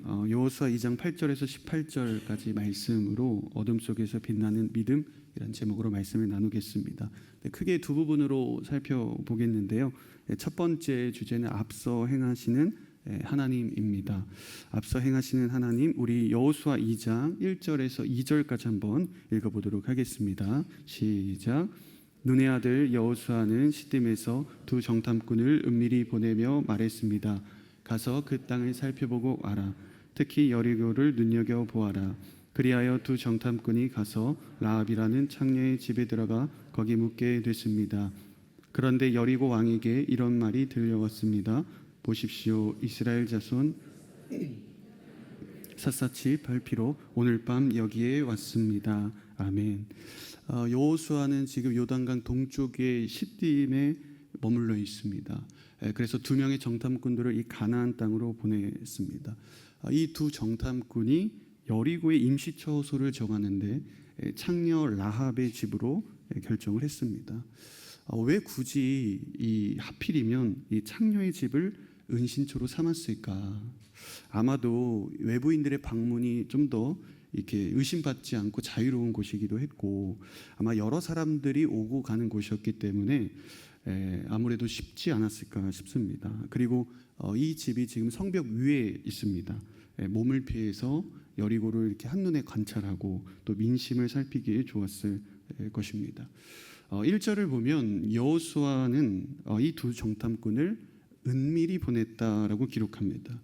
여호수아 2장 8절에서 18절까지 말씀으로 어둠 속에서 빛나는 믿음이란 제목으로 말씀을 나누겠습니다. 크게 두 부분으로 살펴보겠는데요. 첫 번째 주제는 앞서 행하시는 하나님입니다. 앞서 행하시는 하나님, 우리 여호수아 2장 1절에서 2절까지 한번 읽어보도록 하겠습니다. 시작. 눈의 아들 여호수아는 시딤에서 두 정탐꾼을 은밀히 보내며 말했습니다. 가서 그 땅을 살펴보고 와라. 특히 여리고를 눈여겨보아라. 그리하여 두 정탐꾼이 가서 라합이라는 창녀의 집에 들어가 거기 묵게 됐습니다. 그런데 여리고 왕에게 이런 말이 들려왔습니다. 보십시오, 이스라엘 자손 샅샅이 밟히러 오늘 밤 여기에 왔습니다. 아멘. 여호수아는 지금 요단강 동쪽의 시딤에 머물러 있습니다. 그래서 두 명의 정탐꾼들을 이 가나안 땅으로 보냈습니다. 이 두 정탐꾼이 여리고의 임시처소를 정하는데 창녀 라합의 집으로 결정을 했습니다. 왜 굳이 하필이면 이 창녀의 집을 은신처로 삼았을까? 아마도 외부인들의 방문이 좀 더 이렇게 의심받지 않고 자유로운 곳이기도 했고, 아마 여러 사람들이 오고 가는 곳이었기 때문에 아무래도 쉽지 않았을까 싶습니다. 그리고 이 집이 지금 성벽 위에 있습니다. 몸을 피해서 여리고를 이렇게 한눈에 관찰하고 또 민심을 살피기에 좋았을 것입니다. 1절을 보면 여호수아는 이 두 정탐꾼을 은밀히 보냈다라고 기록합니다.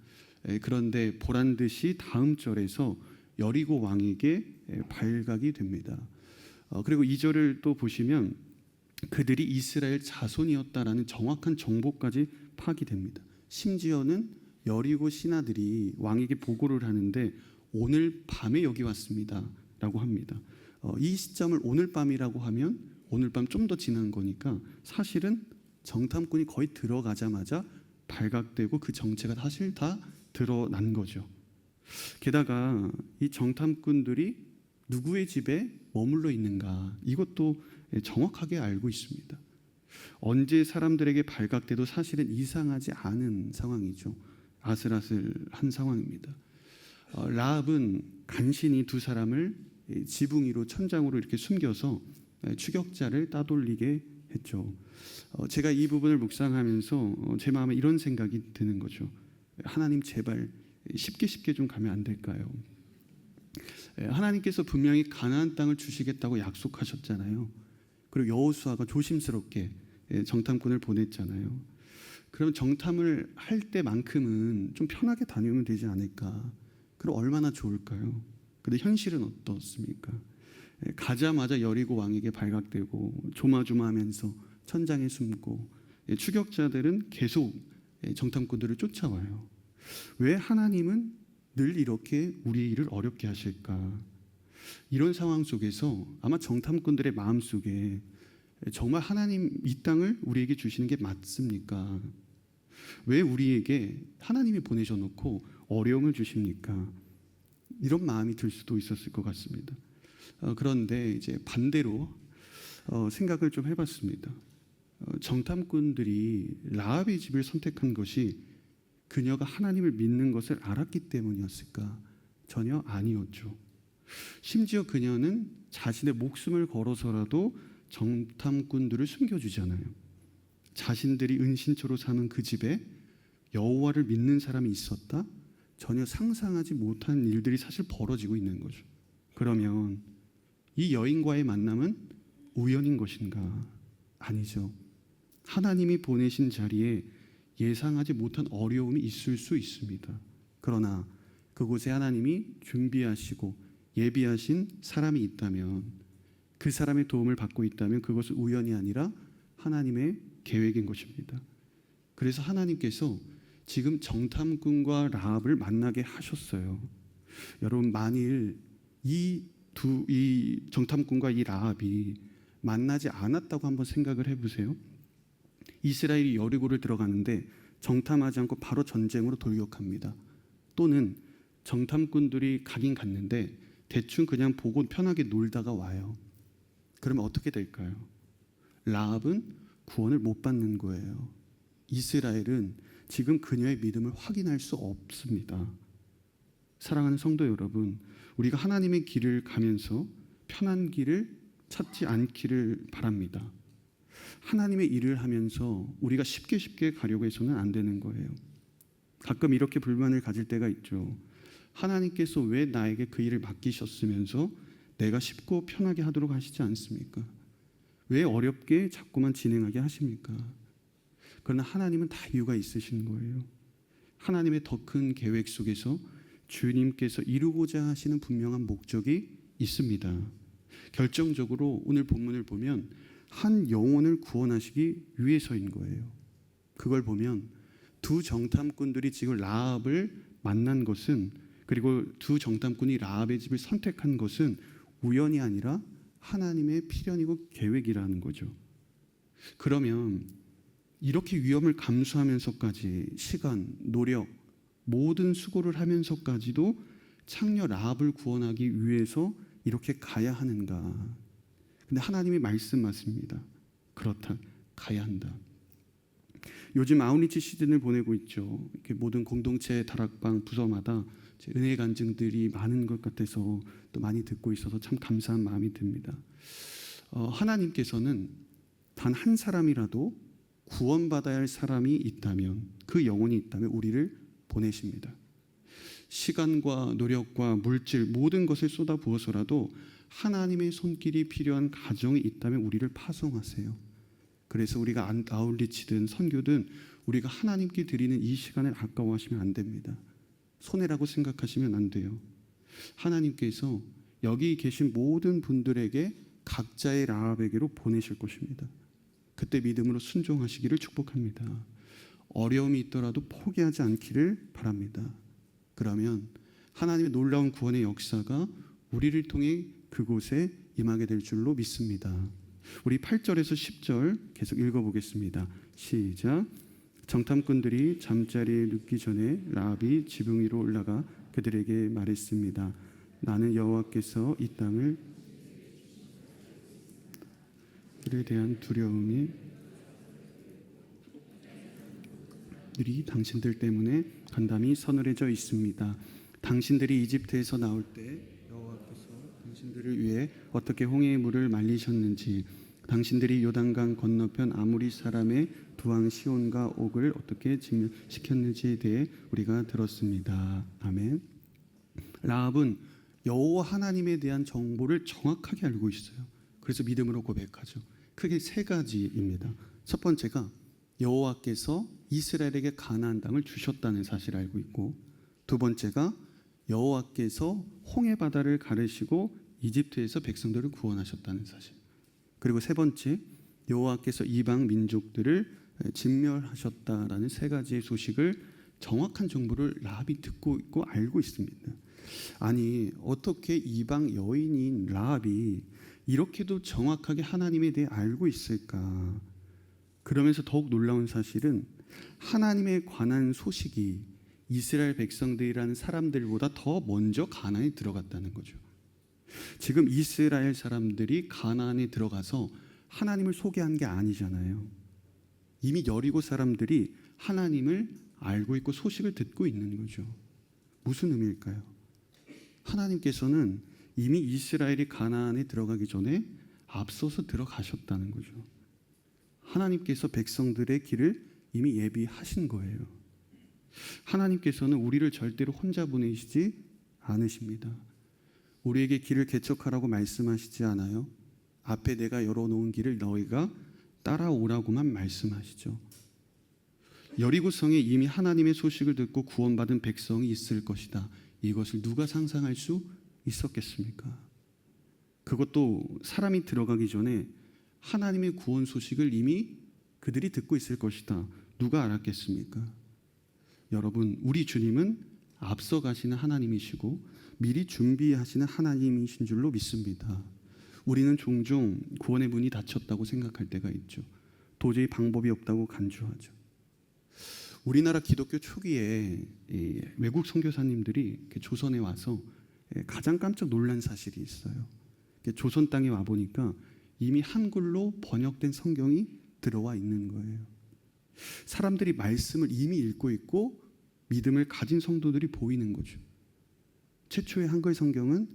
그런데 보란듯이 다음 절에서 여리고 왕에게 발각이 됩니다. 그리고 2절을 또 보시면 그들이 이스라엘 자손이었다라는 정확한 정보까지 파악이 됩니다. 심지어는 여리고 신하들이 왕에게 보고를 하는데 오늘 밤에 여기 왔습니다 라고 합니다. 이 시점을 오늘 밤이라고 하면 오늘 밤 좀 더 지난 거니까 사실은 정탐꾼이 거의 들어가자마자 발각되고 그 정체가 사실 다 드러난 거죠. 게다가 이 정탐꾼들이 누구의 집에 머물러 있는가, 이것도 정확하게 알고 있습니다. 언제 사람들에게 발각돼도 사실은 이상하지 않은 상황이죠. 아슬아슬한 상황입니다. 라합은 간신히 두 사람을 지붕 위로 천장으로 이렇게 숨겨서 추격자를 따돌리게 했죠. 제가 이 부분을 묵상하면서 제 마음에 이런 생각이 드는 거죠. 하나님, 제발 쉽게 좀 가면 안 될까요? 하나님께서 분명히 가나안 땅을 주시겠다고 약속하셨잖아요. 그리고 여호수아가 조심스럽게 정탐꾼을 보냈잖아요. 그럼 정탐을 할 때만큼은 좀 편하게 다녀오면 되지 않을까? 그럼 얼마나 좋을까요? 근데 현실은 어떻습니까? 가자마자 여리고 왕에게 발각되고 조마조마하면서 천장에 숨고, 추격자들은 계속 정탐꾼들을 쫓아와요. 왜 하나님은 늘 이렇게 우리 일을 어렵게 하실까? 이런 상황 속에서 아마 정탐꾼들의 마음속에 정말 하나님 이 땅을 우리에게 주시는 게 맞습니까? 왜 우리에게 하나님이 보내셔놓고 어려움을 주십니까? 이런 마음이 들 수도 있었을 것 같습니다. 그런데 이제 반대로 생각을 좀 해봤습니다. 정탐꾼들이 라합의 집을 선택한 것이 그녀가 하나님을 믿는 것을 알았기 때문이었을까? 전혀 아니었죠. 심지어 그녀는 자신의 목숨을 걸어서라도 정탐꾼들을 숨겨주잖아요. 자신들이 은신처로 사는 그 집에 여호와를 믿는 사람이 있었다? 전혀 상상하지 못한 일들이 사실 벌어지고 있는 거죠. 그러면 이 여인과의 만남은 우연인 것인가? 아니죠. 하나님이 보내신 자리에 예상하지 못한 어려움이 있을 수 있습니다. 그러나 그곳에 하나님이 준비하시고 예비하신 사람이 있다면, 그 사람의 도움을 받고 있다면 그것은 우연이 아니라 하나님의 계획인 것입니다. 그래서 하나님께서 지금 정탐꾼과 라합을 만나게 하셨어요. 여러분, 만일 이 정탐꾼과 이 라합이 만나지 않았다고 한번 생각을 해보세요. 이스라엘이 여리고를 들어가는데 정탐하지 않고 바로 전쟁으로 돌격합니다. 또는 정탐꾼들이 가긴 갔는데 대충 그냥 보고 편하게 놀다가 와요. 그러면 어떻게 될까요? 라합은 구원을 못 받는 거예요. 이스라엘은 지금 그녀의 믿음을 확인할 수 없습니다. 사랑하는 성도 여러분, 우리가 하나님의 길을 가면서 편한 길을 찾지 않기를 바랍니다. 하나님의 일을 하면서 우리가 쉽게 가려고 해서는 안 되는 거예요. 가끔 이렇게 불만을 가질 때가 있죠. 하나님께서 왜 나에게 그 일을 맡기셨으면서 내가 쉽고 편하게 하도록 하시지 않습니까? 왜 어렵게 자꾸만 진행하게 하십니까? 그러나 하나님은 다 이유가 있으신 거예요. 하나님의 더 큰 계획 속에서 주님께서 이루고자 하시는 분명한 목적이 있습니다. 결정적으로 오늘 본문을 보면 한 영혼을 구원하시기 위해서인 거예요. 그걸 보면 두 정탐꾼들이 지금 라합을 만난 것은, 그리고 두 정탐꾼이 라합의 집을 선택한 것은 우연이 아니라 하나님의 필연이고 계획이라는 거죠. 그러면 이렇게 위험을 감수하면서까지 시간, 노력, 모든 수고를 하면서까지도 창녀 라합을 구원하기 위해서 이렇게 가야 하는가? 근데 하나님이 말씀하십니다. 그렇다, 가야 한다. 요즘 아웃리치 시즌을 보내고 있죠. 이렇게 모든 공동체 다락방 부서마다 은혜 간증들이 많은 것 같아서 또 많이 듣고 있어서 참 감사한 마음이 듭니다. 하나님께서는 단 한 사람이라도 구원받아야 할 사람이 있다면, 그 영혼이 있다면 우리를 보내십니다. 시간과 노력과 물질 모든 것을 쏟아 부어서라도 하나님의 손길이 필요한 가정이 있다면 우리를 파송하세요. 그래서 우리가 아웃리치든 선교든 우리가 하나님께 드리는 이 시간을 아까워하시면 안 됩니다. 손해라고 생각하시면 안 돼요. 하나님께서 여기 계신 모든 분들에게 각자의 라합에게로 보내실 것입니다. 그때 믿음으로 순종하시기를 축복합니다. 어려움이 있더라도 포기하지 않기를 바랍니다. 그러면 하나님의 놀라운 구원의 역사가 우리를 통해 그곳에 임하게 될 줄로 믿습니다. 우리 8절에서 10절 계속 읽어보겠습니다. 시작. 정탐꾼들이 잠자리에 눕기 전에 라합이 지붕 위로 올라가 그들에게 말했습니다. 나는 여호와께서 이 땅을 그에 대한 두려움이 당신들 때문에 간담이 서늘해져 있습니다. 당신들이 이집트에서 나올 때 여호와께서 당신들을 위해 어떻게 홍해의 물을 말리셨는지, 당신들이 요단강 건너편 아모리 사람의 두 왕 시온과 옥을 어떻게 진멸시켰는지에 대해 우리가 들었습니다. 아멘. 라합은 여호와 하나님에 대한 정보를 정확하게 알고 있어요. 그래서 믿음으로 고백하죠. 크게 세 가지입니다. 첫 번째가 여호와께서 이스라엘에게 가나안 땅을 주셨다는 사실을 알고 있고, 두 번째가 여호와께서 홍해 바다를 가르시고 이집트에서 백성들을 구원하셨다는 사실, 그리고 세 번째 여호와께서 이방 민족들을 진멸하셨다라는 세 가지의 소식을, 정확한 정보를 라합이 듣고 있고 알고 있습니다. 아니, 어떻게 이방 여인인 라합이 이렇게도 정확하게 하나님에 대해 알고 있을까? 그러면서 더욱 놀라운 사실은 하나님에 관한 소식이 이스라엘 백성들이라는 사람들보다 더 먼저 가나안에 들어갔다는 거죠. 지금 이스라엘 사람들이 가나안에 들어가서 하나님을 소개한 게 아니잖아요. 이미 여리고 사람들이 하나님을 알고 있고 소식을 듣고 있는 거죠. 무슨 의미일까요? 하나님께서는 이미 이스라엘이 가나안에 들어가기 전에 앞서서 들어가셨다는 거죠. 하나님께서 백성들의 길을 이미 예비하신 거예요. 하나님께서는 우리를 절대로 혼자 보내시지 않으십니다. 우리에게 길을 개척하라고 말씀하시지 않아요. 앞에 내가 열어놓은 길을 너희가 따라오라고만 말씀하시죠. 여리고성에 이미 하나님의 소식을 듣고 구원받은 백성이 있을 것이다. 이것을 누가 상상할 수 있었겠습니까? 그것도 사람이 들어가기 전에 하나님의 구원 소식을 이미 그들이 듣고 있을 것이다. 누가 알았겠습니까? 여러분, 우리 주님은 앞서 가시는 하나님이시고 미리 준비하시는 하나님이신 줄로 믿습니다. 우리는 종종 구원의 문이 닫혔다고 생각할 때가 있죠. 도저히 방법이 없다고 간주하죠. 우리나라 기독교 초기에 외국 선교사님들이 조선에 와서 가장 깜짝 놀란 사실이 있어요. 조선 땅에 와 보니까 이미 한글로 번역된 성경이 들어와 있는 거예요. 사람들이 말씀을 이미 읽고 있고 믿음을 가진 성도들이 보이는 거죠. 최초의 한글 성경은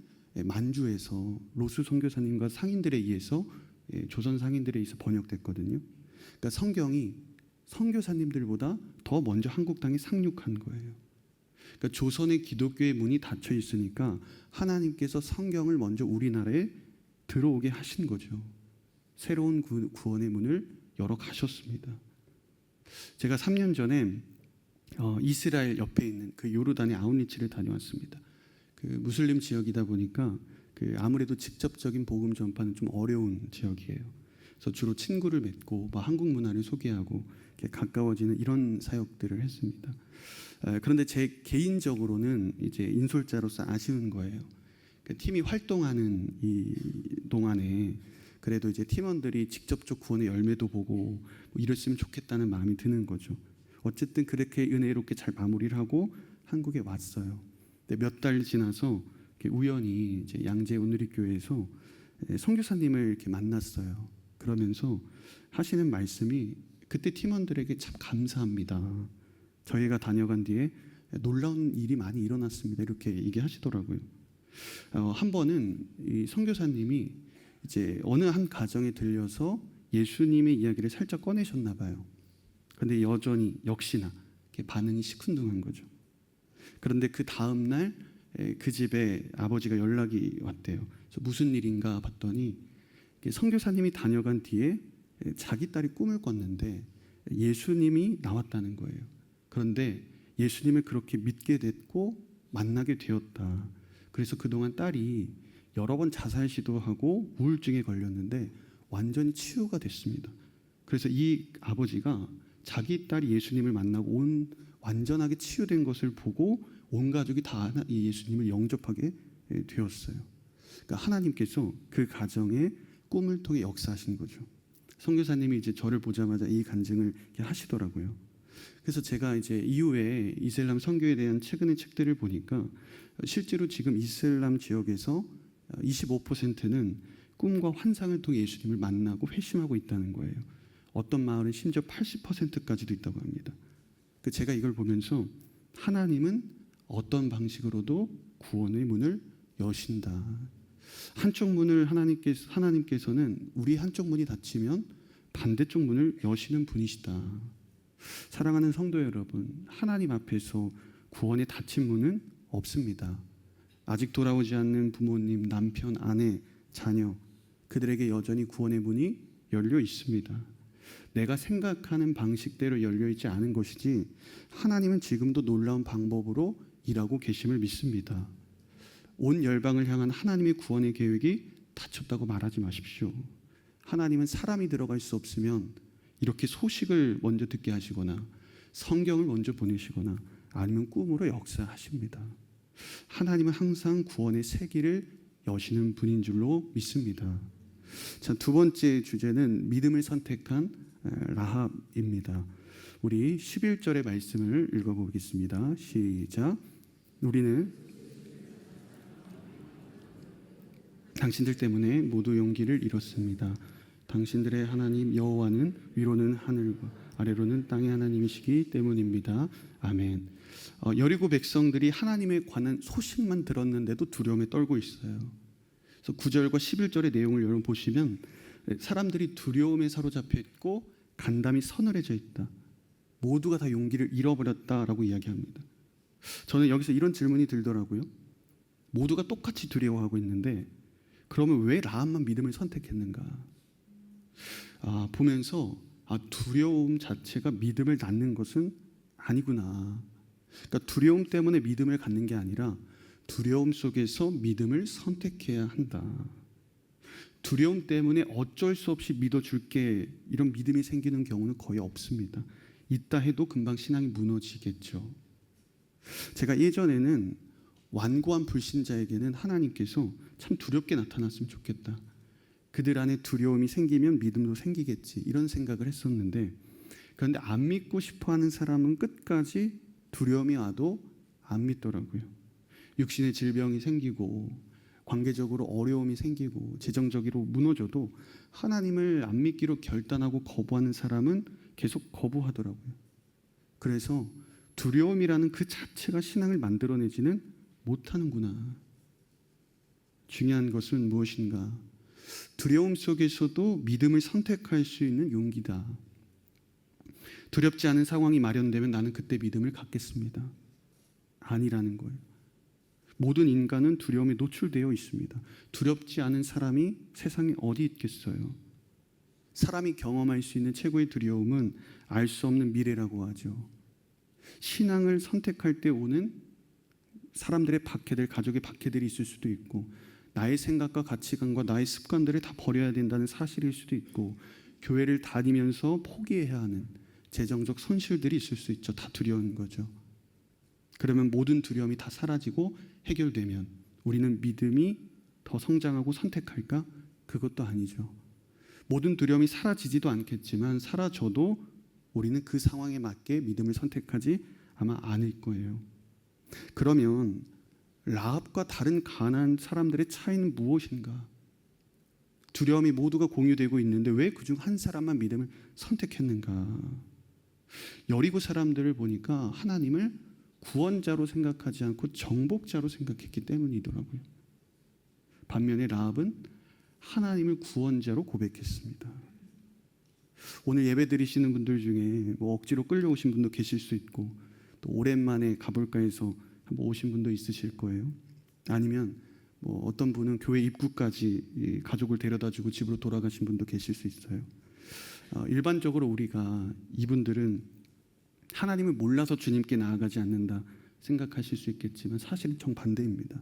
만주에서 로스 선교사님과 상인들에 의해서 조선 상인들에 의해서 번역됐거든요. 그러니까 성경이 선교사님들보다 더 먼저 한국 땅에 상륙한 거예요. 그러니까 조선의 기독교의 문이 닫혀 있으니까 하나님께서 성경을 먼저 우리나라에 들어오게 하신 거죠. 새로운 구원의 문을 열어 가셨습니다. 제가 3년 전에 이스라엘 옆에 있는 그 요르단의 아웃리치를 다녀왔습니다. 그 무슬림 지역이다 보니까 그 아무래도 직접적인 복음 전파는 좀 어려운 지역이에요. 그래서 주로 친구를 맺고 한국 문화를 소개하고 이렇게 가까워지는 이런 사역들을 했습니다. 그런데 제 개인적으로는 이제 인솔자로서 아쉬운 거예요. 그 팀이 활동하는 이 동안에 그래도 이제 팀원들이 직접적 구원의 열매도 보고 뭐 이랬으면 좋겠다는 마음이 드는 거죠. 어쨌든 그렇게 은혜롭게 잘 마무리를 하고 한국에 왔어요. 근데 몇 달 지나서 우연히 이제 양재 온누리교회에서 선교사님을 이렇게 만났어요. 그러면서 하시는 말씀이 그때 팀원들에게 참 감사합니다. 저희가 다녀간 뒤에 놀라운 일이 많이 일어났습니다. 이렇게 얘기하시더라고요. 한 번은 이 선교사님이 이제 어느 한 가정에 들려서 예수님의 이야기를 살짝 꺼내셨나 봐요. 그런데 여전히 역시나 반응이 시큰둥한 거죠. 그런데 그 다음 날 그 집에 아버지가 연락이 왔대요. 그래서 무슨 일인가 봤더니 선교사님이 다녀간 뒤에 자기 딸이 꿈을 꿨는데 예수님이 나왔다는 거예요. 그런데 예수님을 그렇게 믿게 됐고 만나게 되었다. 그래서 그동안 딸이 여러 번 자살 시도하고 우울증에 걸렸는데 완전히 치유가 됐습니다. 그래서 이 아버지가 자기 딸이 예수님을 만나고 완전하게 치유된 것을 보고 온 가족이 다 이 예수님을 영접하게 되었어요. 그러니까 하나님께서 그 가정의 꿈을 통해 역사하신 거죠. 선교사님이 이제 저를 보자마자 이 간증을 하시더라고요. 그래서 제가 이제 이후에 이슬람 선교에 대한 최근의 책들을 보니까 실제로 지금 이슬람 지역에서 25%는 꿈과 환상을 통해 예수님을 만나고 회심하고 있다는 거예요. 어떤 마을은 심지어 80%까지도 있다고 합니다. 제가 이걸 보면서 하나님은 어떤 방식으로도 구원의 문을 여신다. 한쪽 문을 하나님께서는 우리 한쪽 문이 닫히면 반대쪽 문을 여시는 분이시다. 사랑하는 성도 여러분, 하나님 앞에서 구원의 닫힌 문은 없습니다. 아직 돌아오지 않는 부모님, 남편, 아내, 자녀, 그들에게 여전히 구원의 문이 열려 있습니다. 내가 생각하는 방식대로 열려 있지 않은 것이지 하나님은 지금도 놀라운 방법으로 일하고 계심을 믿습니다. 온 열방을 향한 하나님의 구원의 계획이 닫혔다고 말하지 마십시오. 하나님은 사람이 들어갈 수 없으면 이렇게 소식을 먼저 듣게 하시거나 성경을 먼저 보내시거나 아니면 꿈으로 역사하십니다. 하나님은 항상 구원의 세기를 여시는 분인 줄로 믿습니다. 자, 두 번째 주제는 믿음을 선택한 라합입니다. 우리 11절의 말씀을 읽어보겠습니다. 시작. 우리는 당신들 때문에 모두 용기를 잃었습니다. 당신들의 하나님 여호와는 위로는 하늘과 아래로는 땅의 하나님이시기 때문입니다. 아멘. 여리고 백성들이 하나님에 관한 소식만 들었는데도 두려움에 떨고 있어요. 그래서 9절과 11절의 내용을 여러분 보시면 사람들이 두려움에 사로잡혀 있고 간담이 서늘해져 있다. 모두가 다 용기를 잃어버렸다라고 이야기합니다. 저는 여기서 이런 질문이 들더라고요. 모두가 똑같이 두려워하고 있는데 그러면 왜 라합만 믿음을 선택했는가? 보면서 두려움 자체가 믿음을 낳는 것은 아니구나. 그러니까 두려움 때문에 믿음을 갖는 게 아니라 두려움 속에서 믿음을 선택해야 한다. 두려움 때문에 어쩔 수 없이 믿어줄게 이런 믿음이 생기는 경우는 거의 없습니다. 있다 해도 금방 신앙이 무너지겠죠. 제가 예전에는 완고한 불신자에게는 하나님께서 참 두렵게 나타났으면 좋겠다. 그들 안에 두려움이 생기면 믿음도 생기겠지 이런 생각을 했었는데 그런데 안 믿고 싶어하는 사람은 끝까지 두려움이 와도 안 믿더라고요. 육신의 질병이 생기고 관계적으로 어려움이 생기고 재정적으로 무너져도 하나님을 안 믿기로 결단하고 거부하는 사람은 계속 거부하더라고요. 그래서 두려움이라는 그 자체가 신앙을 만들어내지는 못하는구나. 중요한 것은 무엇인가? 두려움 속에서도 믿음을 선택할 수 있는 용기다. 두렵지 않은 상황이 마련되면 나는 그때 믿음을 갖겠습니다. 아니라는 거예요. 모든 인간은 두려움에 노출되어 있습니다. 두렵지 않은 사람이 세상에 어디 있겠어요? 사람이 경험할 수 있는 최고의 두려움은 알 수 없는 미래라고 하죠. 신앙을 선택할 때 오는 사람들의 박해들, 가족의 박해들이 있을 수도 있고, 나의 생각과 가치관과 나의 습관들을 다 버려야 된다는 사실일 수도 있고, 교회를 다니면서 포기해야 하는 재정적 손실들이 있을 수 있죠. 다 두려운 거죠. 그러면 모든 두려움이 다 사라지고 해결되면 우리는 믿음이 더 성장하고 선택할까? 그것도 아니죠. 모든 두려움이 사라지지도 않겠지만 사라져도 우리는 그 상황에 맞게 믿음을 선택하지 아마 않을 거예요. 그러면 라합과 다른 가나안 사람들의 차이는 무엇인가? 두려움이 모두가 공유되고 있는데 왜 그중 한 사람만 믿음을 선택했는가? 여리고 사람들을 보니까 하나님을 구원자로 생각하지 않고 정복자로 생각했기 때문이더라고요. 반면에 라합은 하나님을 구원자로 고백했습니다. 오늘 예배 드리시는 분들 중에 억지로 끌려오신 분도 계실 수 있고, 또 오랜만에 가볼까 해서 한번 오신 분도 있으실 거예요. 아니면 어떤 분은 교회 입구까지 가족을 데려다주고 집으로 돌아가신 분도 계실 수 있어요. 일반적으로 우리가 이분들은 하나님을 몰라서 주님께 나아가지 않는다 생각하실 수 있겠지만 사실은 정반대입니다.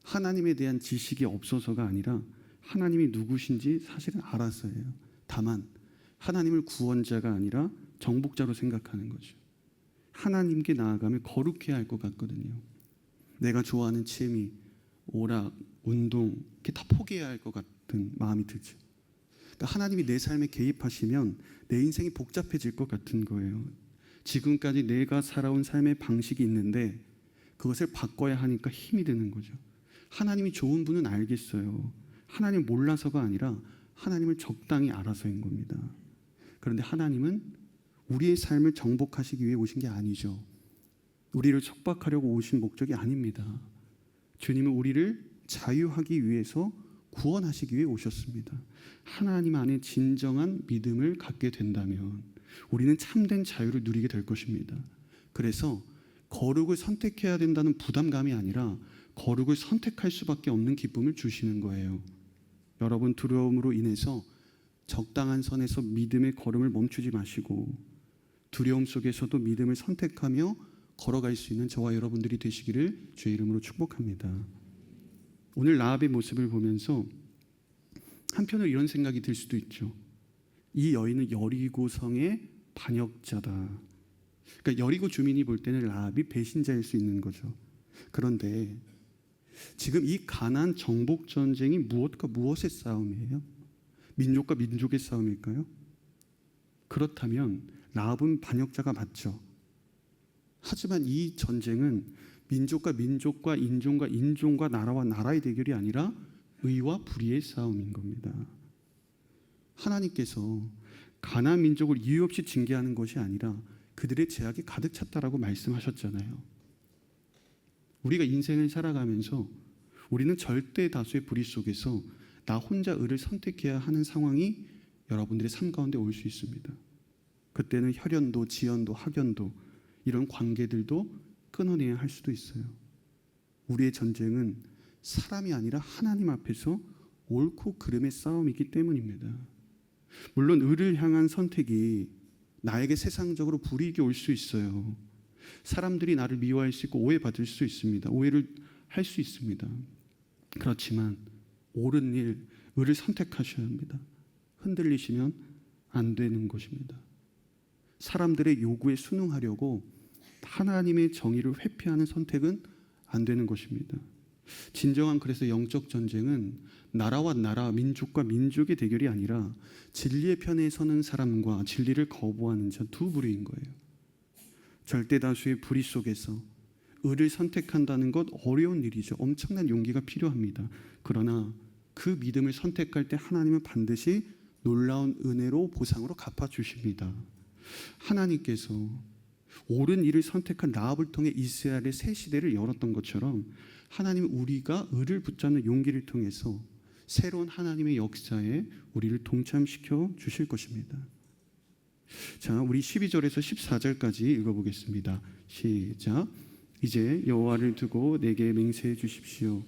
하나님에 대한 지식이 없어서가 아니라 하나님이 누구신지 사실은 알아서예요. 다만 하나님을 구원자가 아니라 정복자로 생각하는 거죠. 하나님께 나아가면 거룩해야 할 것 같거든요. 내가 좋아하는 취미, 오락, 운동 이렇게 다 포기해야 할 것 같은 마음이 들죠. 그러니까 하나님이 내 삶에 개입하시면 내 인생이 복잡해질 것 같은 거예요. 지금까지 내가 살아온 삶의 방식이 있는데 그것을 바꿔야 하니까 힘이 드는 거죠. 하나님이 좋은 분은 알겠어요. 하나님 몰라서가 아니라 하나님을 적당히 알아서인 겁니다. 그런데 하나님은 우리의 삶을 정복하시기 위해 오신 게 아니죠. 우리를 척박하려고 오신 목적이 아닙니다. 주님은 우리를 자유하기 위해서 구원하시기 위해 오셨습니다. 하나님 안에 진정한 믿음을 갖게 된다면 우리는 참된 자유를 누리게 될 것입니다. 그래서 거룩을 선택해야 된다는 부담감이 아니라 거룩을 선택할 수밖에 없는 기쁨을 주시는 거예요. 여러분, 두려움으로 인해서 적당한 선에서 믿음의 걸음을 멈추지 마시고 두려움 속에서도 믿음을 선택하며 걸어갈 수 있는 저와 여러분들이 되시기를 주의 이름으로 축복합니다. 오늘 라합의 모습을 보면서 한편으로 이런 생각이 들 수도 있죠. 이 여인은 여리고성의 반역자다. 그러니까 여리고 주민이 볼 때는 라합이 배신자일 수 있는 거죠. 그런데 지금 이 가나안 정복 전쟁이 무엇과 무엇의 싸움이에요? 민족과 민족의 싸움일까요? 그렇다면 라합은 반역자가 맞죠. 하지만 이 전쟁은 민족과 민족과 인종과 인종과 나라와 나라의 대결이 아니라 의와 불의의 싸움인 겁니다. 하나님께서 가나안 민족을 이유 없이 징계하는 것이 아니라 그들의 죄악이 가득 찼다라고 말씀하셨잖아요. 우리가 인생을 살아가면서 우리는 절대 다수의 불의 속에서 나 혼자 의를 선택해야 하는 상황이 여러분들의 삶 가운데 올 수 있습니다. 그때는 혈연도, 지연도, 학연도 이런 관계들도 끊어내야 할 수도 있어요. 우리의 전쟁은 사람이 아니라 하나님 앞에서 옳고 그름의 싸움이기 때문입니다. 물론 의를 향한 선택이 나에게 세상적으로 불이익이 올 수 있어요. 사람들이 나를 미워할 수 있고 오해받을 수 있습니다. 오해를 할 수 있습니다. 그렇지만 옳은 일, 의를 선택하셔야 합니다. 흔들리시면 안 되는 것입니다. 사람들의 요구에 순응하려고 하나님의 정의를 회피하는 선택은 안 되는 것입니다. 진정한 그래서 영적 전쟁은 나라와 나라, 민족과 민족의 대결이 아니라 진리의 편에 서는 사람과 진리를 거부하는 자 두 부류인 거예요. 절대 다수의 불의 속에서 의를 선택한다는 것 어려운 일이죠. 엄청난 용기가 필요합니다. 그러나 그 믿음을 선택할 때 하나님은 반드시 놀라운 은혜로 보상으로 갚아주십니다. 하나님께서 옳은 일을 선택한 라합을 통해 이스라엘의 새 시대를 열었던 것처럼 하나님은 우리가 의를 붙잡는 용기를 통해서 새로운 하나님의 역사에 우리를 동참시켜 주실 것입니다. 자, 우리 12절에서 14절까지 읽어보겠습니다. 시작. 이제 여호와를 두고 내게 맹세해 주십시오.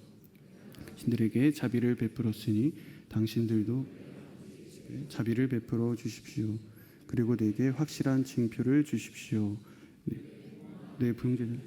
신들에게 자비를 베풀었으니 당신들도 자비를 베풀어 주십시오. 그리고 내게 확실한 징표를 주십시오. 내 범죄를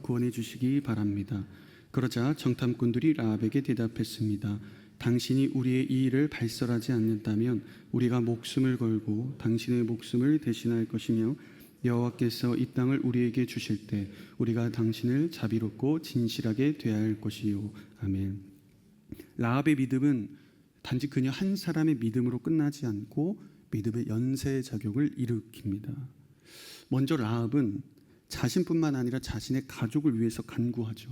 구원해 주시기 바랍니다. 그러자 정탐꾼들이 라합에게 대답했습니다. 당신이 우리의 이 일을 발설하지 않는다면 우리가 목숨을 걸고 당신의 목숨을 대신할 것이며 여호와께서 이 땅을 우리에게 주실 때 우리가 당신을 자비롭고 진실하게 대할 것이요. 아멘. 라합의 믿음은 단지 그녀 한 사람의 믿음으로 끝나지 않고 믿음의 연쇄작용을 일으킵니다. 먼저 라합은 자신뿐만 아니라 자신의 가족을 위해서 간구하죠.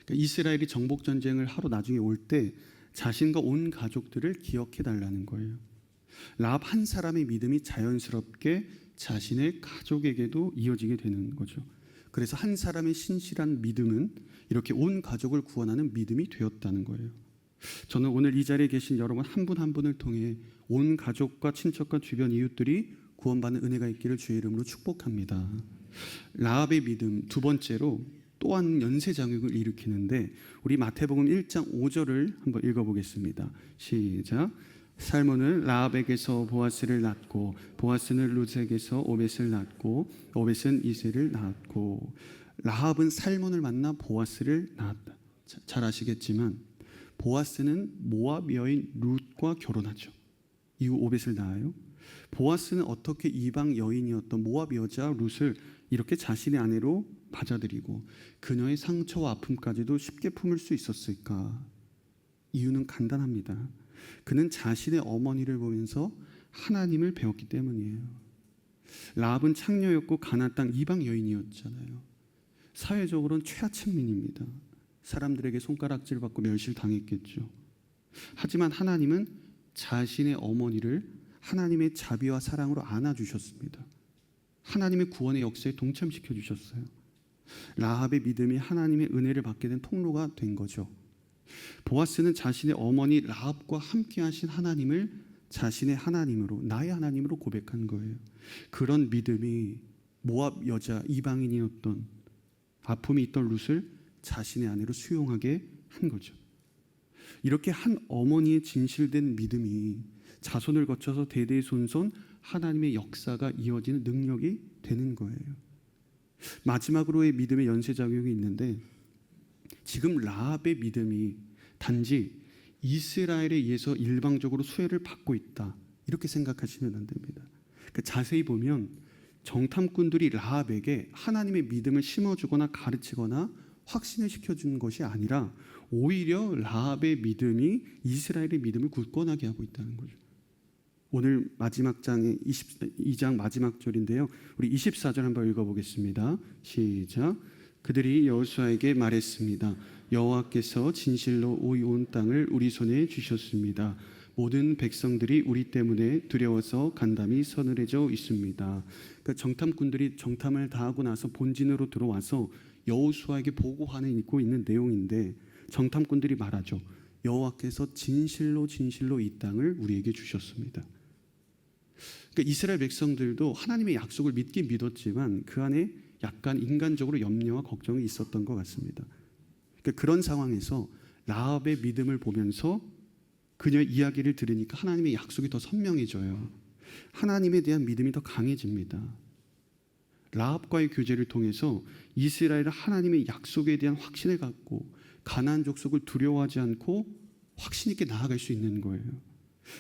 그러니까 이스라엘이 정복 전쟁을 하러 나중에 올 때 자신과 온 가족들을 기억해 달라는 거예요. 라합 한 사람의 믿음이 자연스럽게 자신의 가족에게도 이어지게 되는 거죠. 그래서 한 사람의 신실한 믿음은 이렇게 온 가족을 구원하는 믿음이 되었다는 거예요. 저는 오늘 이 자리에 계신 여러분 한 분 한 분을 통해 온 가족과 친척과 주변 이웃들이 구원받는 은혜가 있기를 주의 이름으로 축복합니다. 라합의 믿음, 두 번째로 또한 연쇄작용을 일으키는데 우리 마태복음 1장 5절을 한번 읽어보겠습니다. 시작. 살몬은 라합에게서 보아스를 낳고 보아스는 룻에게서 오벳을 낳고 오벳은 이새를 낳았고. 라합은 살몬을 만나 보아스를 낳았다. 잘 아시겠지만 보아스는 모압 여인 룻과 결혼하죠. 이후 오벳을 낳아요. 보아스는 어떻게 이방 여인이었던 모압 여자 룻을 이렇게 자신의 아내로 받아들이고 그녀의 상처와 아픔까지도 쉽게 품을 수 있었을까? 이유는 간단합니다. 그는 자신의 어머니를 보면서 하나님을 배웠기 때문이에요. 라합은 창녀였고 가나안 땅 이방 여인이었잖아요. 사회적으로는 최하층민입니다. 사람들에게 손가락질 받고 멸실당했겠죠. 하지만 하나님은 자신의 어머니를 하나님의 자비와 사랑으로 안아주셨습니다. 하나님의 구원의 역사에 동참시켜 주셨어요. 라합의 믿음이 하나님의 은혜를 받게 된 통로가 된 거죠. 보아스는 자신의 어머니 라합과 함께 하신 하나님을 자신의 하나님으로, 나의 하나님으로 고백한 거예요. 그런 믿음이 모압 여자 이방인이었던 아픔이 있던 룻을 자신의 아내로 수용하게 한 거죠. 이렇게 한 어머니의 진실된 믿음이 자손을 거쳐서 대대손손 하나님의 역사가 이어지는 능력이 되는 거예요. 마지막으로의 믿음의 연쇄작용이 있는데 지금 라합의 믿음이 단지 이스라엘에 의해서 일방적으로 수혜를 받고 있다 이렇게 생각하시면 안 됩니다. 그러니까 자세히 보면 정탐꾼들이 라합에게 하나님의 믿음을 심어주거나 가르치거나 확신을 시켜주는 것이 아니라 오히려 라합의 믿음이 이스라엘의 믿음을 굳건하게 하고 있다는 거죠. 오늘 마지막 장의 22장 마지막 절인데요. 우리 24절 한번 읽어보겠습니다. 시작. 그들이 여호수아에게 말했습니다. 여호와께서 진실로 이 온 땅을 우리 손에 주셨습니다. 모든 백성들이 우리 때문에 두려워서 간담이 서늘해져 있습니다. 그러니까 정탐꾼들이 정탐을 다 하고 나서 본진으로 들어와서 여호수아에게 보고하는 있고 있는 내용인데 정탐꾼들이 말하죠. 여호와께서 진실로 이 땅을 우리에게 주셨습니다. 그러니까 이스라엘 백성들도 하나님의 약속을 믿긴 믿었지만 그 안에 약간 인간적으로 염려와 걱정이 있었던 것 같습니다. 그러니까 그런 상황에서 라합의 믿음을 보면서 그녀의 이야기를 들으니까 하나님의 약속이 더 선명해져요. 하나님에 대한 믿음이 더 강해집니다. 라합과의 교제를 통해서 이스라엘은 하나님의 약속에 대한 확신을 갖고 가나안 족속을 두려워하지 않고 확신 있게 나아갈 수 있는 거예요.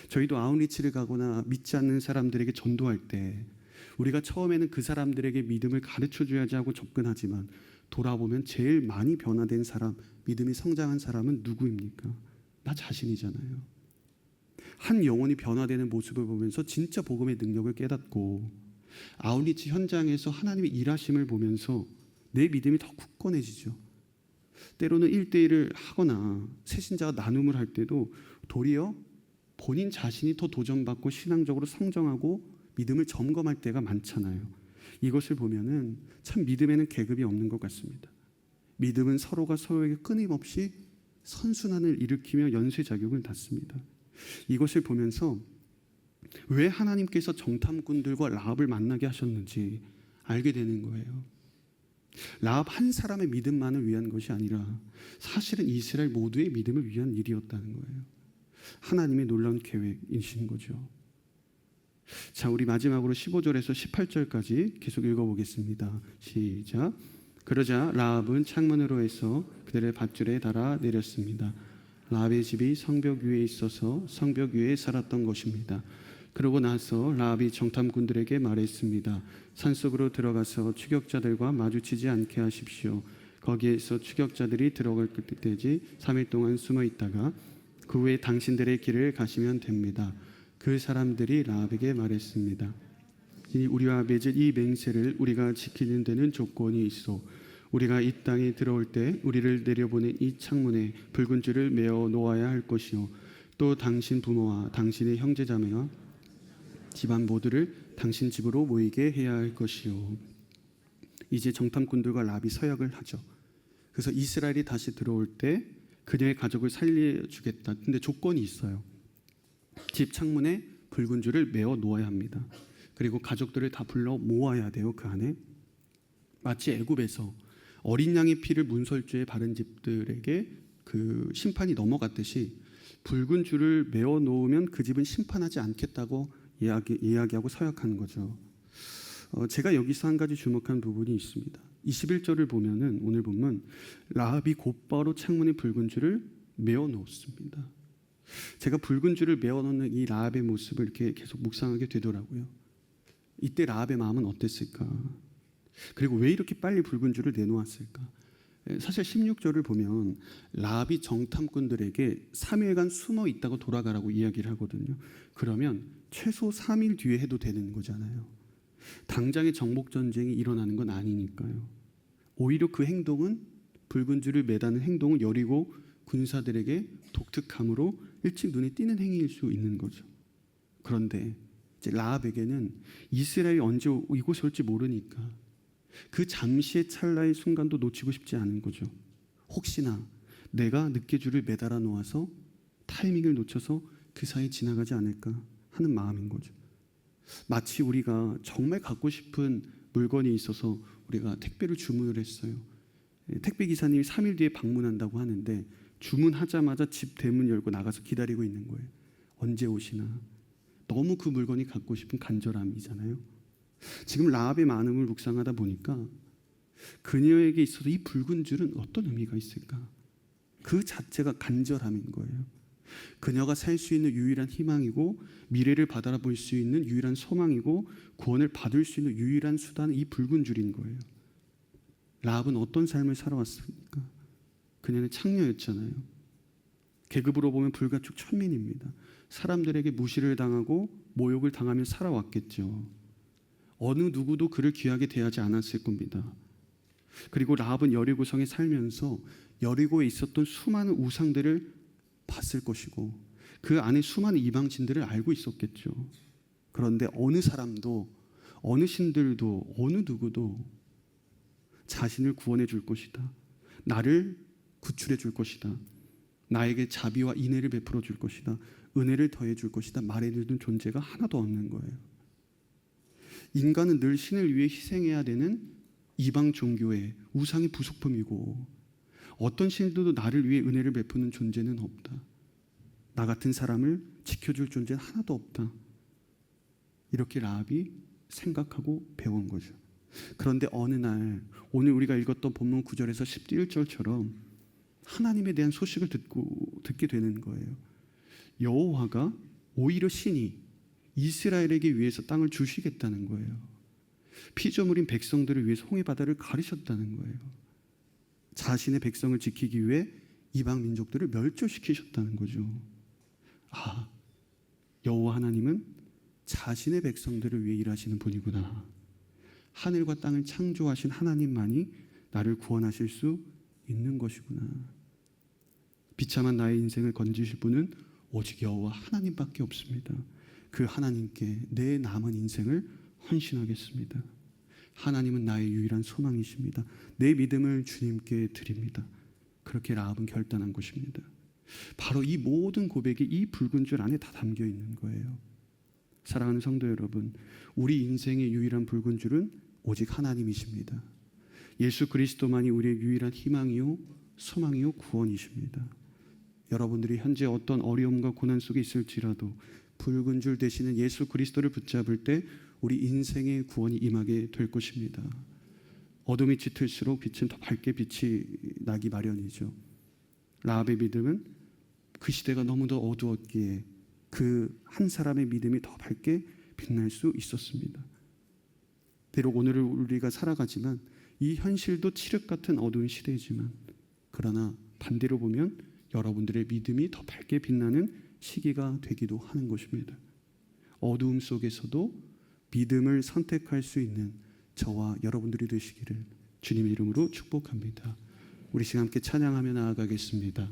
저희도 아웃리치를 가거나 믿지 않는 사람들에게 전도할 때 우리가 처음에는 그 사람들에게 믿음을 가르쳐줘야지 하고 접근하지만 돌아보면 제일 많이 변화된 사람, 믿음이 성장한 사람은 누구입니까? 나 자신이잖아요. 한 영혼이 변화되는 모습을 보면서 진짜 복음의 능력을 깨닫고 아웃리치 현장에서 하나님의 일하심을 보면서 내 믿음이 더 굳건해지죠. 때로는 1대1을 하거나 새신자가 나눔을 할 때도 도리어 본인 자신이 더 도전받고 신앙적으로 성장하고 믿음을 점검할 때가 많잖아요. 이것을 보면은 참 믿음에는 계급이 없는 것 같습니다. 믿음은 서로가 서로에게 끊임없이 선순환을 일으키며 연쇄작용을 닫습니다. 이것을 보면서 왜 하나님께서 정탐꾼들과 라합을 만나게 하셨는지 알게 되는 거예요. 라합 한 사람의 믿음만을 위한 것이 아니라 사실은 이스라엘 모두의 믿음을 위한 일이었다는 거예요. 하나님의 놀라운 계획이신 거죠. 자, 우리 마지막으로 15절에서 18절까지 계속 읽어보겠습니다. 시작. 그러자 라합은 창문으로 해서 그들의 밧줄에 달아 내렸습니다. 라합의 집이 성벽 위에 있어서 성벽 위에 살았던 것입니다. 그러고 나서 라합이 정탐꾼들에게 말했습니다. 산속으로 들어가서 추격자들과 마주치지 않게 하십시오. 거기에서 추격자들이 들어갈 때까지 3일 동안 숨어 있다가 그 후에 당신들의 길을 가시면 됩니다. 그 사람들이 라합에게 말했습니다. 우리와 맺을 이 맹세를 우리가 지키는 데는 조건이 있어. 우리가 이 땅에 들어올 때 우리를 내려보낸 이 창문에 붉은 줄을 메어 놓아야 할 것이요. 또 당신 부모와 당신의 형제자매와 집안 모두를 당신 집으로 모이게 해야 할 것이요. 이제 정탐꾼들과 라합이 서약을 하죠. 그래서 이스라엘이 다시 들어올 때 그녀의 가족을 살려주겠다. 근데 조건이 있어요. 집 창문에 붉은 줄을 메어 놓아야 합니다. 그리고 가족들을 다 불러 모아야 돼요. 그 안에 마치 애굽에서 어린 양의 피를 문설주에 바른 집들에게 그 심판이 넘어갔듯이 붉은 줄을 메어 놓으면 그 집은 심판하지 않겠다고 이야기하고 서약하는 거죠. 제가 여기서 한 가지 주목한 부분이 있습니다. 21절을 보면은 오늘 보면 라합이 곧바로 창문에 붉은 줄을 메어 놓습니다. 제가 붉은 줄을 메어 놓는 이 라합의 모습을 이렇게 계속 묵상하게 되더라고요. 이때 라합의 마음은 어땠을까? 그리고 왜 이렇게 빨리 붉은 줄을 내놓았을까? 사실 16절을 보면 라합이 정탐꾼들에게 3일간 숨어 있다고 돌아가라고 이야기를 하거든요. 그러면 최소 3일 뒤에 해도 되는 거잖아요. 당장의 정복 전쟁이 일어나는 건 아니니까요. 오히려 그 행동은 붉은 줄을 매다는 행동은 여리고 군사들에게 독특함으로 일찍 눈에 띄는 행위일 수 있는 거죠. 그런데 이제 라합에게는 이스라엘이 언제 이곳에 올지 모르니까 그 잠시의 찰나의 순간도 놓치고 싶지 않은 거죠. 혹시나 내가 늦게 줄을 매달아 놓아서 타이밍을 놓쳐서 그 사이 지나가지 않을까 하는 마음인 거죠. 마치 우리가 정말 갖고 싶은 물건이 있어서 우리가 택배를 주문을 했어요. 택배 기사님이 3일 뒤에 방문한다고 하는데 주문하자마자 집 대문 열고 나가서 기다리고 있는 거예요. 언제 오시나. 너무 그 물건이 갖고 싶은 간절함이잖아요. 지금 라합의 마음을 묵상하다 보니까 그녀에게 있어서 이 붉은 줄은 어떤 의미가 있을까? 그 자체가 간절함인 거예요. 그녀가 살 수 있는 유일한 희망이고 미래를 바라볼 수 있는 유일한 소망이고 구원을 받을 수 있는 유일한 수단은 이 붉은 줄인 거예요. 라합은 어떤 삶을 살아왔습니까? 그녀는 창녀였잖아요. 계급으로 보면 불가촉 천민입니다. 사람들에게 무시를 당하고 모욕을 당하며 살아왔겠죠. 어느 누구도 그를 귀하게 대하지 않았을 겁니다. 그리고 라합은 여리고성에 살면서 여리고에 있었던 수많은 우상들을 봤을 것이고 그 안에 수많은 이방신들을 알고 있었겠죠. 그런데 어느 사람도 어느 신들도 어느 누구도 자신을 구원해 줄 것이다. 나를 구출해 줄 것이다. 나에게 자비와 인애를 베풀어 줄 것이다. 은혜를 더해 줄 것이다. 말해주는 존재가 하나도 없는 거예요. 인간은 늘 신을 위해 희생해야 되는 이방 종교의 우상의 부속품이고 어떤 신들도 나를 위해 은혜를 베푸는 존재는 없다. 나 같은 사람을 지켜줄 존재는 하나도 없다. 이렇게 라합이 생각하고 배운 거죠. 그런데 어느 날 오늘 우리가 읽었던 본문 9절에서 11절처럼 하나님에 대한 소식을 듣게 되는 거예요. 여호와가 오히려 신이 이스라엘에게 위해서 땅을 주시겠다는 거예요. 피조물인 백성들을 위해서 홍해 바다를 가르셨다는 거예요. 자신의 백성을 지키기 위해 이방 민족들을 멸절시키셨다는 거죠. 아, 여호와 하나님은 자신의 백성들을 위해 일하시는 분이구나. 하늘과 땅을 창조하신 하나님만이 나를 구원하실 수 있는 것이구나. 비참한 나의 인생을 건지실 분은 오직 여호와 하나님밖에 없습니다. 그 하나님께 내 남은 인생을 헌신하겠습니다. 하나님은 나의 유일한 소망이십니다. 내 믿음을 주님께 드립니다. 그렇게 라합은 결단한 것입니다. 바로 이 모든 고백이 이 붉은 줄 안에 다 담겨 있는 거예요. 사랑하는 성도 여러분, 우리 인생의 유일한 붉은 줄은 오직 하나님이십니다. 예수 그리스도만이 우리의 유일한 희망이요 소망이요 구원이십니다. 여러분들이 현재 어떤 어려움과 고난 속에 있을지라도 붉은 줄 되시는 예수 그리스도를 붙잡을 때 우리 인생의 구원이 임하게 될 것입니다. 어둠이 짙을수록 빛은 더 밝게 빛이 나기 마련이죠. 라합의 믿음은 그 시대가 너무도 어두웠기에 그 한 사람의 믿음이 더 밝게 빛날 수 있었습니다. 비록 오늘을 우리가 살아가지만 이 현실도 칠흑 같은 어두운 시대이지만, 그러나 반대로 보면 여러분들의 믿음이 더 밝게 빛나는 시기가 되기도 하는 것입니다. 어두움 속에서도 믿음을 선택할 수 있는 저와 여러분들이 되시기를 주님의 이름으로 축복합니다. 우리 시간 함께 찬양하며 나아가겠습니다.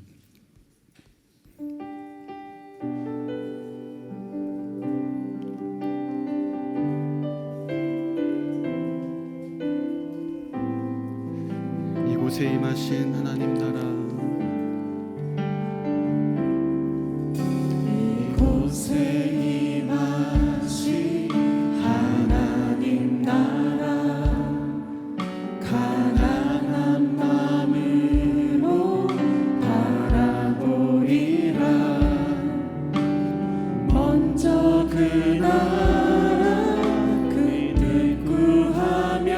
이곳에 임하신 하나님 나라, 이곳에 임하신 하나님 나라, 가난한 마음으로 바라보리라. 먼저 그 나라 그 뜻 구하며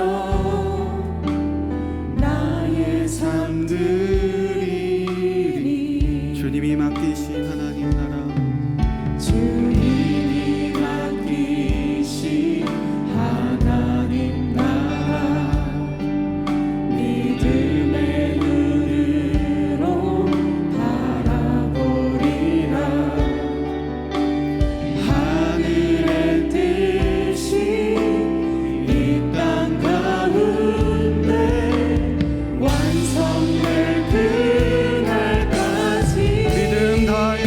나의 삶 드리리. 주님이 맡기신 하나님 나라, 주님이 맡기신 하나님 나라, 믿음의 눈으로 바라보리라. 하늘의 뜻이 이 땅 가운데 완성될 그날까지 믿음 다하여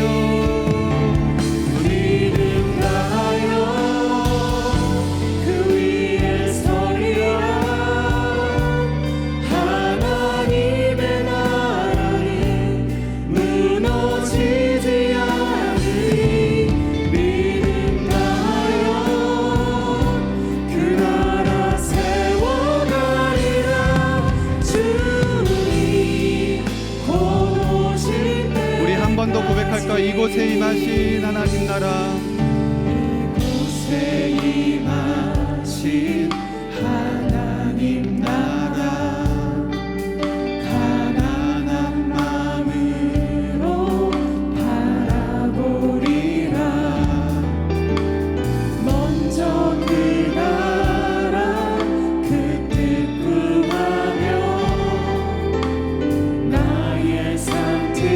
그 위에 서리라. 하나님의 나라는 무너지지 않으리. 믿음 다하여 그 나라 세워가리라. 주님 곧 오실 때 우리 한 번 더 고백할까? 이곳에 임하신 하나님 나라, 이곳에 임하신 하나님 나라, 가난한 마음으로 바라보리라. 먼저 그 나라 그 뜻 구하며 나의 삶 드리리.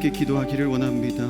함께 기도하기를 원합니다.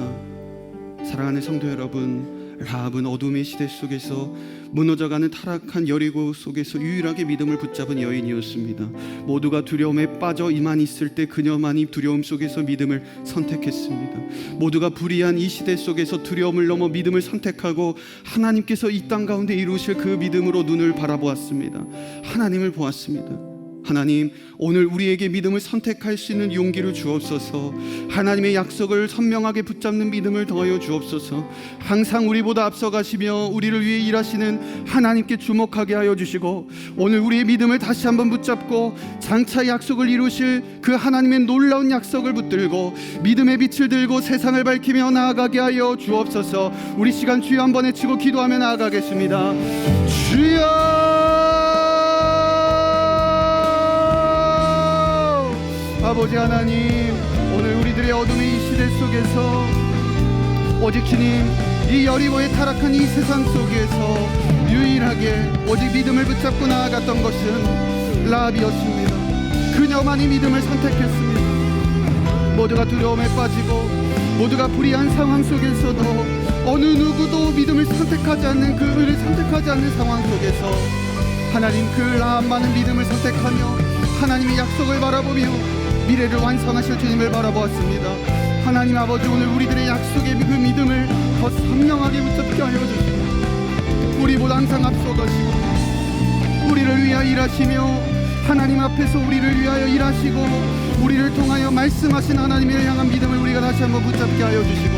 사랑하는 성도 여러분, 라합은 어둠의 시대 속에서 무너져가는 타락한 여리고 속에서 유일하게 믿음을 붙잡은 여인이었습니다. 모두가 두려움에 빠져 이만 있을 때 그녀만이 두려움 속에서 믿음을 선택했습니다. 모두가 불의한 이 시대 속에서 두려움을 넘어 믿음을 선택하고 하나님께서 이 땅 가운데 이루실 그 믿음으로 눈을 바라보았습니다. 하나님을 보았습니다. 하나님, 오늘 우리에게 믿음을 선택할 수 있는 용기를 주옵소서. 하나님의 약속을 선명하게 붙잡는 믿음을 더하여 주옵소서. 항상 우리보다 앞서가시며 우리를 위해 일하시는 하나님께 주목하게 하여 주시고, 오늘 우리의 믿음을 다시 한번 붙잡고 장차 약속을 이루실 그 하나님의 놀라운 약속을 붙들고 믿음의 빛을 들고 세상을 밝히며 나아가게 하여 주옵소서. 우리 시간 주여 한번 외치고 기도하며 나아가겠습니다. 주여, 아버지 하나님, 오늘 우리들의 어둠의 이 시대 속에서 오직 주님, 이 여리고의 타락한 이 세상 속에서 유일하게 오직 믿음을 붙잡고 나아갔던 것은 라합이었습니다. 그녀만이 믿음을 선택했습니다. 모두가 두려움에 빠지고 모두가 불의한 상황 속에서도 어느 누구도 믿음을 선택하지 않는, 그 의를 선택하지 않는 상황 속에서 하나님, 그 라합만은 믿음을 선택하며 하나님의 약속을 바라보며 미래를 완성하실 주님을 바라보았습니다. 하나님 아버지, 오늘 우리들의 약속의 그 믿음을 더 선명하게 붙잡게 하여 주시고 우리보다 항상 앞서가시고 우리를 위하여 일하시며 하나님 앞에서 우리를 위하여 일하시고 우리를 통하여 말씀하신 하나님을 향한 믿음을 우리가 다시 한번 붙잡게 하여 주시고,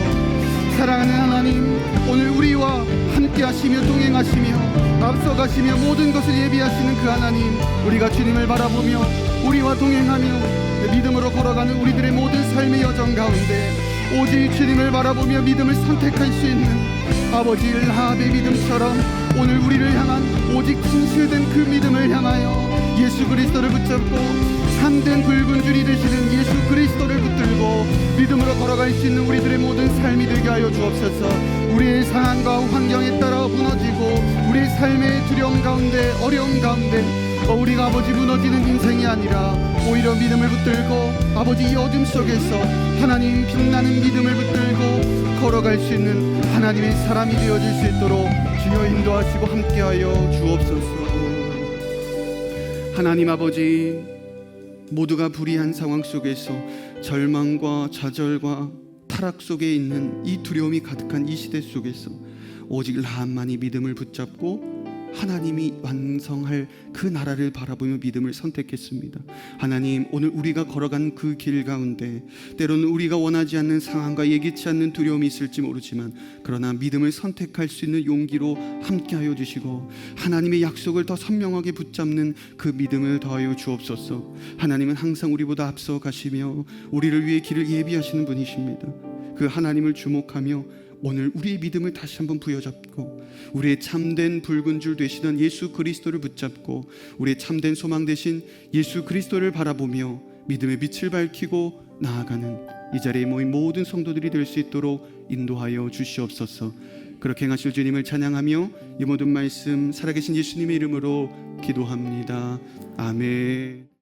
사랑하는 하나님, 오늘 우리와 함께 하시며 동행하시며 앞서가시며 모든 것을 예비하시는 그 하나님, 우리가 주님을 바라보며 우리와 동행하며 믿음으로 걸어가는 우리들의 모든 삶의 여정 가운데 오직 주님을 바라보며 믿음을 선택할 수 있는 아버지 라합의 믿음처럼 오늘 우리를 향한 오직 진실된 그 믿음을 향하여 예수 그리스도를 붙잡고 참된 붉은 줄이 되시는 예수 그리스도를 붙들고 믿음으로 걸어갈 수 있는 우리들의 모든 삶이 되게 하여 주옵소서. 우리의 상황과 환경에 따라 무너지고 우리의 삶의 두려움 가운데 어려움 가운데 우리가 아버지 무너지는 인생이 아니라 오히려 믿음을 붙들고 아버지 이 어둠 속에서 하나님 빛나는 믿음을 붙들고 걸어갈 수 있는 하나님의 사람이 되어질 수 있도록 주여 인도하시고 함께하여 주옵소서. 하나님 아버지, 모두가 불의한 상황 속에서 절망과 좌절과 타락 속에 있는 이 두려움이 가득한 이 시대 속에서 오직 라합만이 믿음을 붙잡고 하나님이 완성할 그 나라를 바라보며 믿음을 선택했습니다. 하나님, 오늘 우리가 걸어간 그 길 가운데 때로는 우리가 원하지 않는 상황과 예기치 않는 두려움이 있을지 모르지만 그러나 믿음을 선택할 수 있는 용기로 함께하여 주시고 하나님의 약속을 더 선명하게 붙잡는 그 믿음을 더하여 주옵소서. 하나님은 항상 우리보다 앞서 가시며 우리를 위해 길을 예비하시는 분이십니다. 그 하나님을 주목하며 오늘 우리의 믿음을 다시 한번 부여잡고 우리의 참된 붉은 줄 되시던 예수 그리스도를 붙잡고 우리의 참된 소망 되신 예수 그리스도를 바라보며 믿음의 빛을 밝히고 나아가는 이 자리에 모인 모든 성도들이 될 수 있도록 인도하여 주시옵소서. 그렇게 행하실 주님을 찬양하며 이 모든 말씀 살아계신 예수님의 이름으로 기도합니다. 아멘.